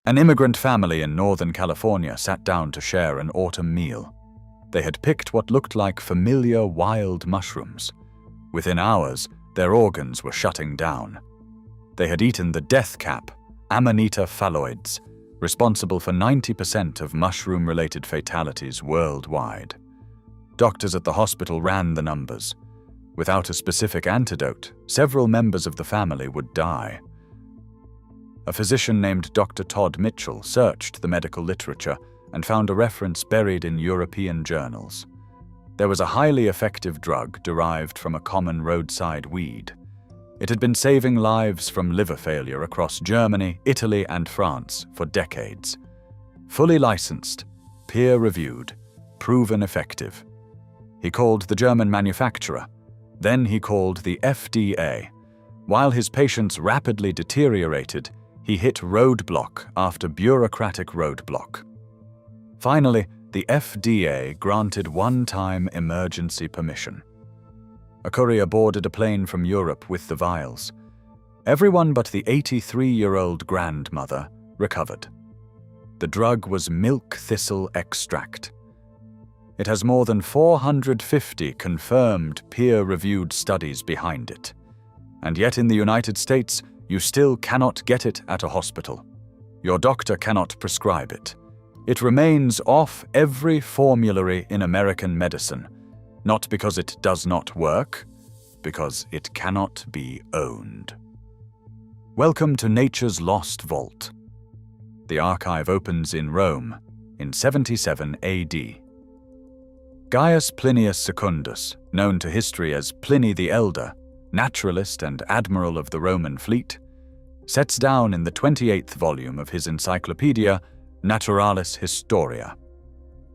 An immigrant family in Northern California sat down to share an autumn meal. They had picked what looked like familiar wild mushrooms. Within hours, their organs were shutting down. They had eaten the death cap, Amanita phalloides, responsible for 90% of mushroom-related fatalities worldwide. Doctors at the hospital ran the numbers. Without a specific antidote, several members of the family would die. A physician named Dr. Todd Mitchell searched the medical literature and found a reference buried in European journals. There was a highly effective drug derived from a common roadside weed. It had been saving lives from liver failure across Germany, Italy, and France for decades. Fully licensed, peer-reviewed, proven effective. He called the German manufacturer. Then he called the FDA. While his patients rapidly deteriorated, he hit roadblock after bureaucratic roadblock. Finally, the FDA granted one-time emergency permission. A courier boarded a plane from Europe with the vials. Everyone but the 83-year-old grandmother recovered. The drug was milk thistle extract. It has more than 450 confirmed peer-reviewed studies behind it. And yet in the United States, you still cannot get it at a hospital. Your doctor cannot prescribe it. It remains off every formulary in American medicine, not because it does not work, because it cannot be owned. Welcome to Nature's Lost Vault. The archive opens in Rome in 77 AD. Gaius Plinius Secundus, known to history as Pliny the Elder, naturalist and admiral of the Roman fleet, sets down in the 28th volume of his encyclopedia, Naturalis Historia,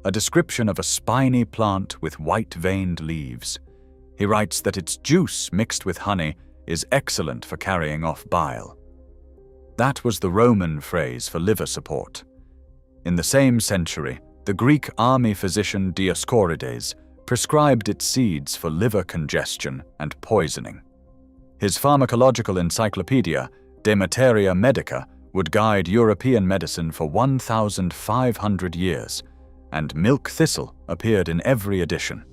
a description of a spiny plant with white-veined leaves. He writes that its juice mixed with honey is excellent for carrying off bile. That was the Roman phrase for liver support. In the same century, the Greek army physician Dioscorides prescribed its seeds for liver congestion and poisoning. His pharmacological encyclopedia, De Materia Medica, would guide European medicine for 1,500 years, and milk thistle appeared in every edition.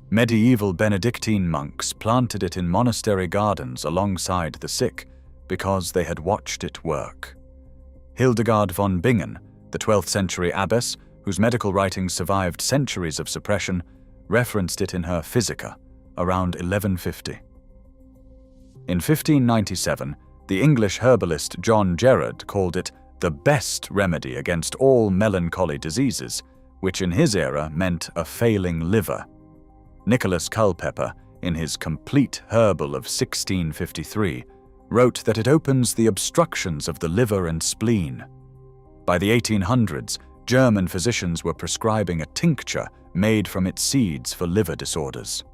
Medieval Benedictine monks planted it in monastery gardens alongside the sick because they had watched it work. Hildegard von Bingen, the 12th century abbess, whose medical writings survived centuries of suppression, referenced it in her Physica, around 1150. In 1597, the English herbalist John Gerard called it the best remedy against all melancholy diseases, which in his era meant a failing liver. Nicholas Culpeper, in his Complete Herbal of 1653, wrote that it opens the obstructions of the liver and spleen. By the 1800s, German physicians were prescribing a tincture made from its seeds for liver disorders.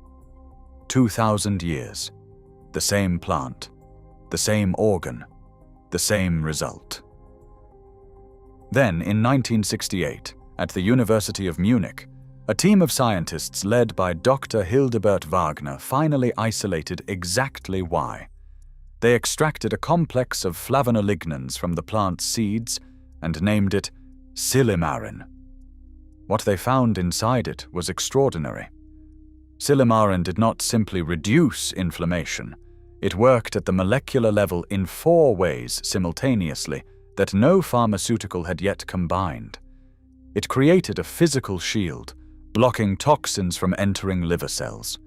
2,000 years. The same plant. The same organ. The same result. Then, in 1968, at the University of Munich, a team of scientists led by Dr. Hildegard Wagner finally isolated exactly why. They extracted a complex of flavonolignans from the plant's seeds and named it Silymarin. What they found inside it was extraordinary. Silymarin did not simply reduce inflammation. It worked at the molecular level in 4 ways simultaneously that no pharmaceutical had yet combined. It created a physical shield, blocking toxins from entering liver cells.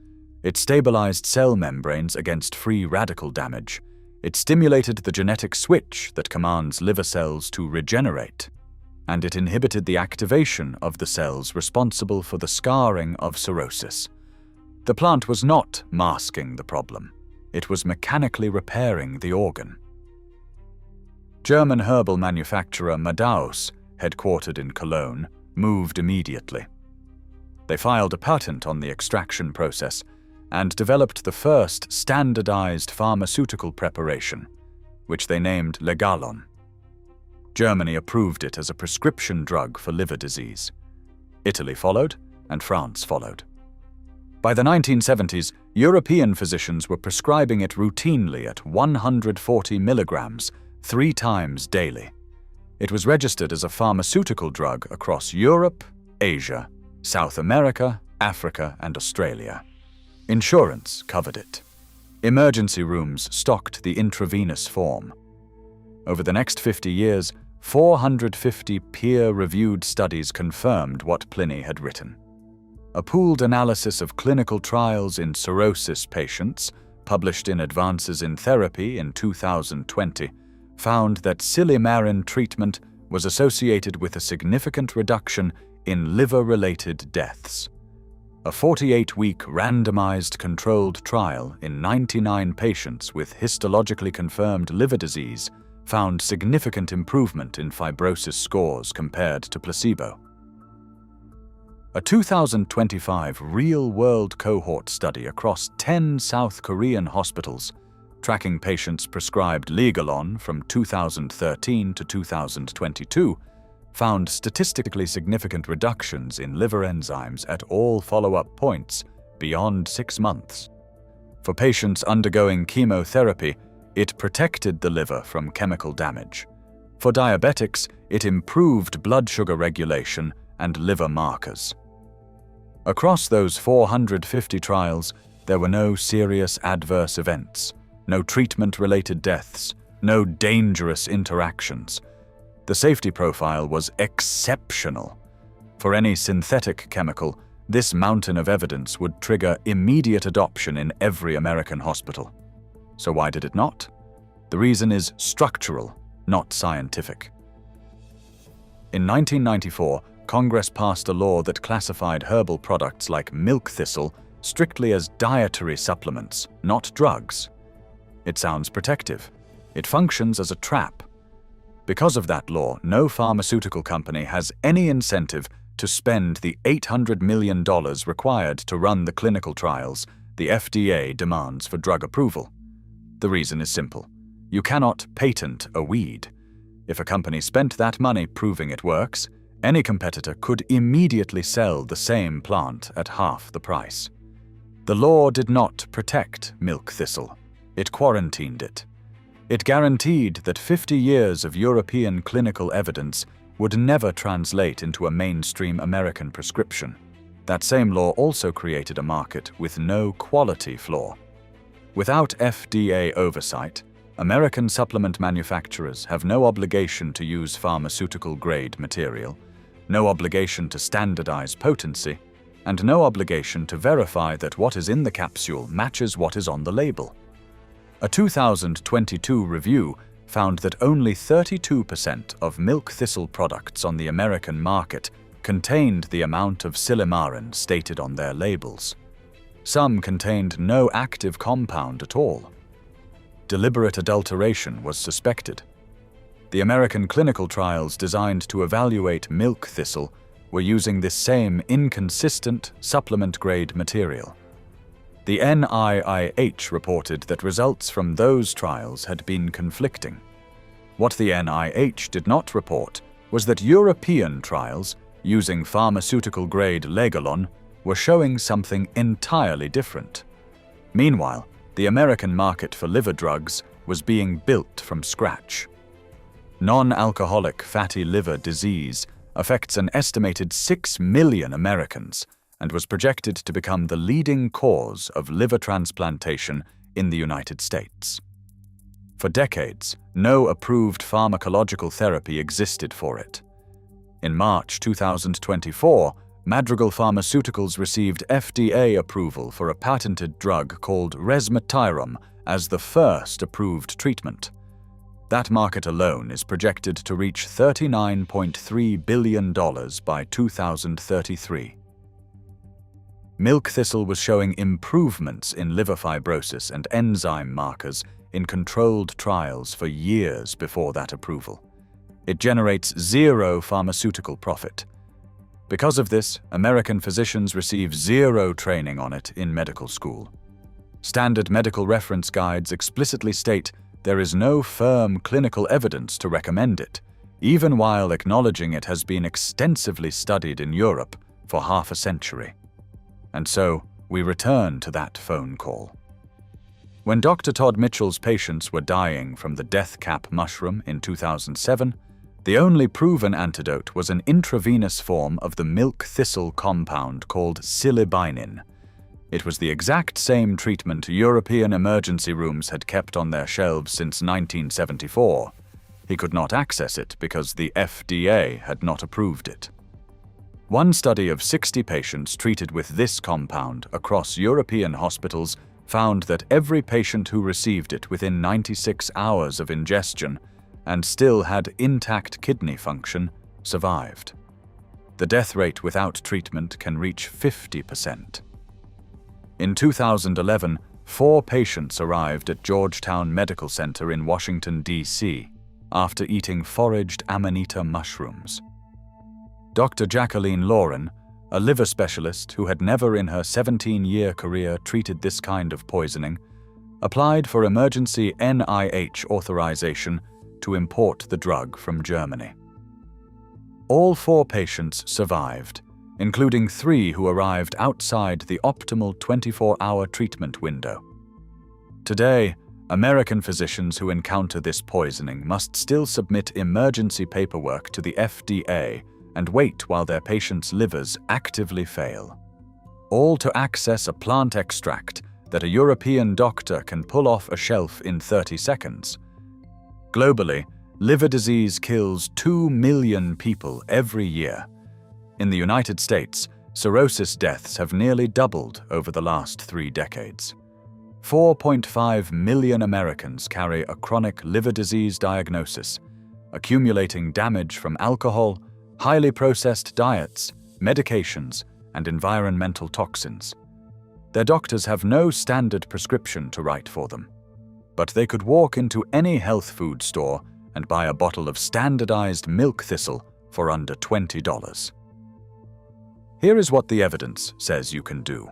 It stabilized cell membranes against free radical damage. It stimulated the genetic switch that commands liver cells to regenerate. And it inhibited the activation of the cells responsible for the scarring of cirrhosis. The plant was not masking the problem. It was mechanically repairing the organ. German herbal manufacturer Madaus, headquartered in Cologne, moved immediately. They filed a patent on the extraction process and developed the first standardized pharmaceutical preparation, which they named Legalon. Germany approved it as a prescription drug for liver disease. Italy followed, and France followed. By the 1970s, European physicians were prescribing it routinely at 140 milligrams, 3 times daily. It was registered as a pharmaceutical drug across Europe, Asia, South America, Africa, and Australia. Insurance covered it. Emergency rooms stocked the intravenous form. Over the next 50 years, 450 peer-reviewed studies confirmed what Pliny had written. A pooled analysis of clinical trials in cirrhosis patients, published in Advances in Therapy in 2020, found that silymarin treatment was associated with a significant reduction in liver-related deaths. A 48-week randomized controlled trial in 99 patients with histologically confirmed liver disease found significant improvement in fibrosis scores compared to placebo. A 2025 real-world cohort study across 10 South Korean hospitals, tracking patients prescribed Legalon from 2013 to 2022, found statistically significant reductions in liver enzymes at all follow-up points beyond 6 months. For patients undergoing chemotherapy, it protected the liver from chemical damage. For diabetics, it improved blood sugar regulation and liver markers. Across those 450 trials, there were no serious adverse events, no treatment-related deaths, no dangerous interactions. The safety profile was exceptional. For any synthetic chemical, this mountain of evidence would trigger immediate adoption in every American hospital. So why did it not? The reason is structural, not scientific. In 1994, Congress passed a law that classified herbal products like milk thistle strictly as dietary supplements, not drugs. It sounds protective. It functions as a trap. Because of that law, no pharmaceutical company has any incentive to spend the $800 million required to run the clinical trials the FDA demands for drug approval. The reason is simple. You cannot patent a weed. If a company spent that money proving it works, any competitor could immediately sell the same plant at half the price. The law did not protect milk thistle. It quarantined it. It guaranteed that 50 years of European clinical evidence would never translate into a mainstream American prescription. That same law also created a market with no quality flaw. Without FDA oversight, American supplement manufacturers have no obligation to use pharmaceutical-grade material, no obligation to standardize potency, and no obligation to verify that what is in the capsule matches what is on the label. A 2022 review found that only 32% of milk thistle products on the American market contained the amount of silymarin stated on their labels. Some contained no active compound at all. Deliberate adulteration was suspected. The American clinical trials designed to evaluate milk thistle were using this same inconsistent supplement-grade material. The NIH reported that results from those trials had been conflicting. What the NIH did not report was that European trials using pharmaceutical-grade Legalon were showing something entirely different. Meanwhile, the American market for liver drugs was being built from scratch. Non-alcoholic fatty liver disease affects an estimated 6 million Americans and was projected to become the leading cause of liver transplantation in the United States. For decades, no approved pharmacological therapy existed for it. In March 2024, Madrigal Pharmaceuticals received FDA approval for a patented drug called resmetirom as the first approved treatment. That market alone is projected to reach $39.3 billion by 2033. Milk thistle was showing improvements in liver fibrosis and enzyme markers in controlled trials for years before that approval. It generates zero pharmaceutical profit. Because of this, American physicians receive zero training on it in medical school. Standard medical reference guides explicitly state there is no firm clinical evidence to recommend it, even while acknowledging it has been extensively studied in Europe for half a century. And so, we return to that phone call. When Dr. Todd Mitchell's patients were dying from the death cap mushroom in 2007, The only proven antidote was an intravenous form of the milk thistle compound called silymarin. It was the exact same treatment European emergency rooms had kept on their shelves since 1974. He could not access it because the FDA had not approved it. One study of 60 patients treated with this compound across European hospitals found that every patient who received it within 96 hours of ingestion and still had intact kidney function survived. The death rate without treatment can reach 50%. In 2011, 4 patients arrived at Georgetown Medical Center in Washington, D.C. after eating foraged amanita mushrooms. Dr. Jacqueline Lauren, a liver specialist who had never in her 17-year career treated this kind of poisoning, applied for emergency NIH authorization to import the drug from Germany. All 4 patients survived, including 3 who arrived outside the optimal 24-hour treatment window. Today, American physicians who encounter this poisoning must still submit emergency paperwork to the FDA and wait while their patients' livers actively fail, all to access a plant extract that a European doctor can pull off a shelf in 30 seconds. Globally, liver disease kills 2 million people every year. In the United States, cirrhosis deaths have nearly doubled over the last 3 decades. 4.5 million Americans carry a chronic liver disease diagnosis, accumulating damage from alcohol, highly processed diets, medications, and environmental toxins. Their doctors have no standard prescription to write for them, but they could walk into any health food store and buy a bottle of standardized milk thistle for under $20. Here is what the evidence says you can do.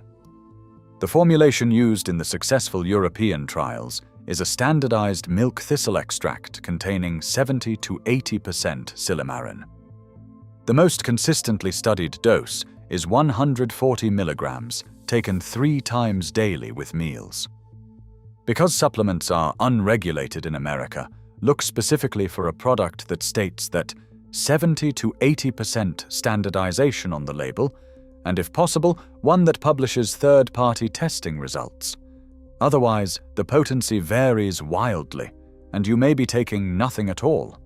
The formulation used in the successful European trials is a standardized milk thistle extract containing 70 to 80% silymarin. The most consistently studied dose is 140 milligrams, taken 3 times daily with meals. Because supplements are unregulated in America, look specifically for a product that states that 70 to 80% standardization on the label, and if possible, one that publishes third-party testing results. Otherwise, the potency varies wildly, and you may be taking nothing at all.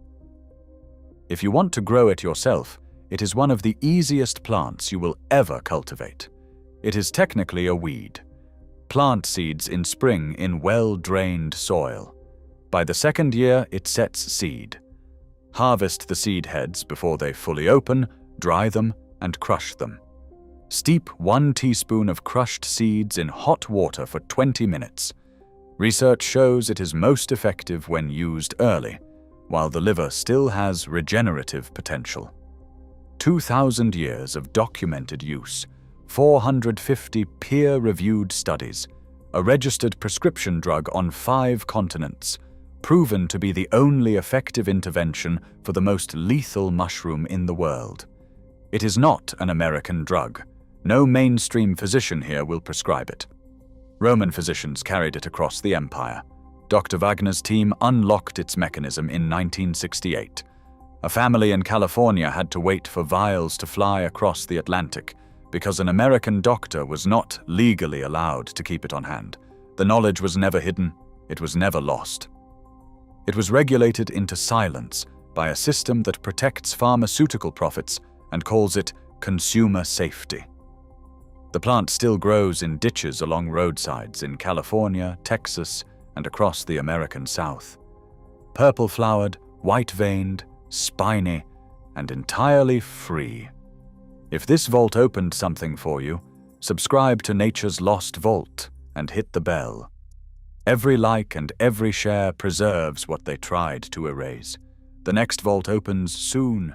If you want to grow it yourself, it is one of the easiest plants you will ever cultivate. It is technically a weed. Plant seeds in spring in well-drained soil. By the 2nd year, it sets seed. Harvest the seed heads before they fully open, dry them, and crush them. Steep 1 teaspoon of crushed seeds in hot water for 20 minutes. Research shows it is most effective when used early, while the liver still has regenerative potential. 2,000 years of documented use, 450 peer-reviewed studies, a registered prescription drug on 5 continents, proven to be the only effective intervention for the most lethal mushroom in the world. It is not an American drug. No mainstream physician here will prescribe it. Roman physicians carried it across the empire. Dr. Wagner's team unlocked its mechanism in 1968. A family in California had to wait for vials to fly across the Atlantic because an American doctor was not legally allowed to keep it on hand. The knowledge was never hidden, it was never lost. It was regulated into silence by a system that protects pharmaceutical profits and calls it consumer safety. The plant still grows in ditches along roadsides in California, Texas, and across the American South. Purple-flowered, white-veined, spiny, and entirely free. If this vault opened something for you, subscribe to Nature's Lost Vault and hit the bell. Every like and every share preserves what they tried to erase. The next vault opens soon.